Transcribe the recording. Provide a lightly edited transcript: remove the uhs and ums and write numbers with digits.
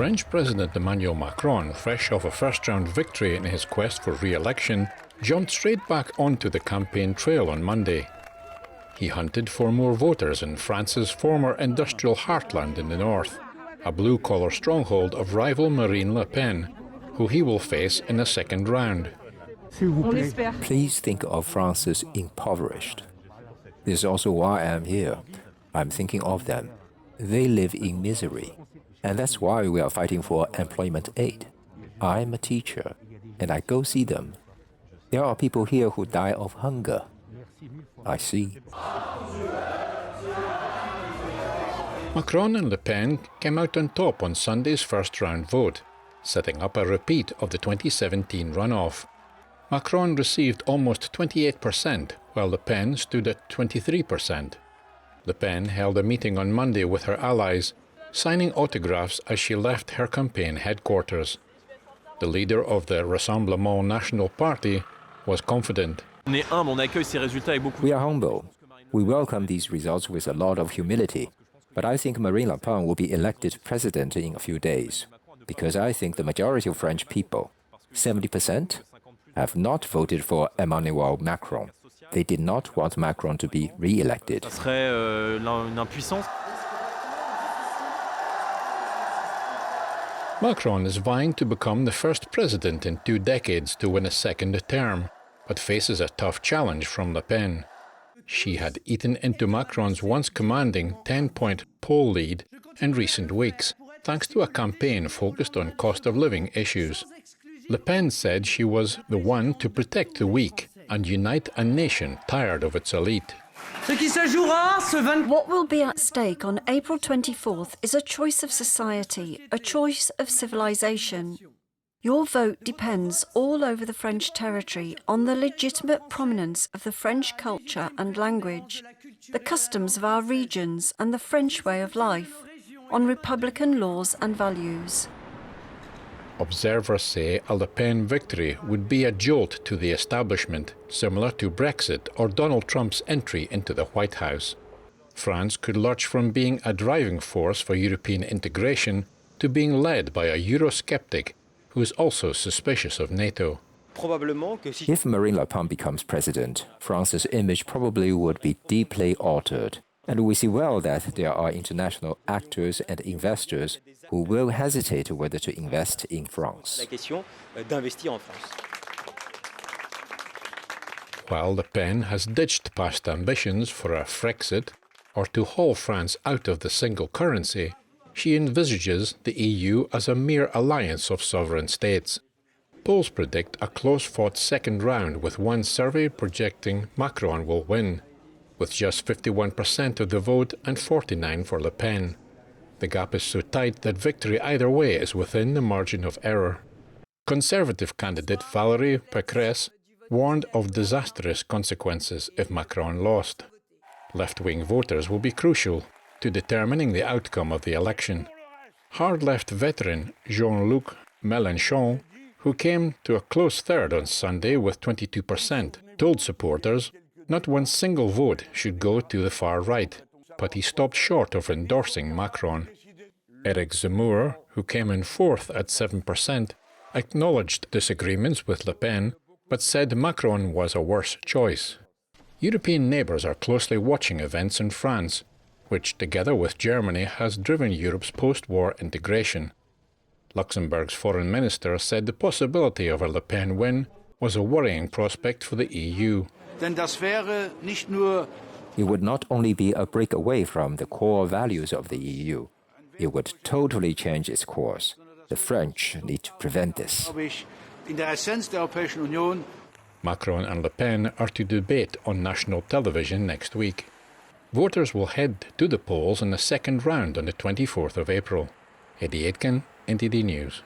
French President Emmanuel Macron, fresh off a first-round victory in his quest for re-election, jumped straight back onto the campaign trail on Monday. He hunted for more voters in France's former industrial heartland in the north, a blue-collar stronghold of rival Marine Le Pen, who he will face in the second round. Please think of France as impoverished. This is also why I am here. I'm thinking of them. They live in misery. And that's why we are fighting for employment aid. I'm a teacher, and I go see them. There are people here who die of hunger. I see. Macron and Le Pen came out on top on Sunday's first-round vote, setting up a repeat of the 2017 runoff. Macron received almost 28%, while Le Pen stood at 23%. Le Pen held a meeting on Monday with her allies, signing autographs as she left her campaign headquarters. The leader of the Rassemblement National Party was confident. We are humble. We welcome these results with a lot of humility. But I think Marine Le Pen will be elected president in a few days, because I think the majority of French people, 70%, have not voted for Emmanuel Macron. They did not want Macron to be re-elected. Macron is vying to become the first president in 2 decades to win a second term, but faces a tough challenge from Le Pen. She had eaten into Macron's once commanding 10-point poll lead in recent weeks, thanks to a campaign focused on cost-of-living issues. Le Pen said she was the one to protect the weak and unite a nation tired of its elite. What will be at stake on April 24th is a choice of society, a choice of civilization. Your vote depends all over the French territory on the legitimate prominence of the French culture and language, the customs of our regions and the French way of life, on republican laws and values. Observers say a Le Pen victory would be a jolt to the establishment, similar to Brexit or Donald Trump's entry into the White House. France could lurch from being a driving force for European integration to being led by a Eurosceptic who is also suspicious of NATO. If Marine Le Pen becomes president, France's image probably would be deeply altered. And we see well that there are international actors and investors who will hesitate whether to invest in France. While Le Pen has ditched past ambitions for a Frexit or to haul France out of the single currency, she envisages the EU as a mere alliance of sovereign states. Polls predict a close-fought second round, with one survey projecting Macron will win, with just 51% of the vote and 49% for Le Pen. The gap is so tight that victory either way is within the margin of error. Conservative candidate Valérie Pécresse warned of disastrous consequences if Macron lost. Left-wing voters will be crucial to determining the outcome of the election. Hard-left veteran Jean-Luc Mélenchon, who came to a close third on Sunday with 22%, told supporters not one single vote should go to the far right, but he stopped short of endorsing Macron. Eric Zemmour, who came in fourth at 7%, acknowledged disagreements with Le Pen, but said Macron was a worse choice. European neighbours are closely watching events in France, which, together with Germany, has driven Europe's post-war integration. Luxembourg's foreign minister said the possibility of a Le Pen win was a worrying prospect for the EU. It would not only be a break away from the core values of the EU, it would totally change its course. The French need to prevent this. Macron and Le Pen are to debate on national television next week. Voters will head to the polls in the second round on the 24th of April. Eddie Aitken, NTD News.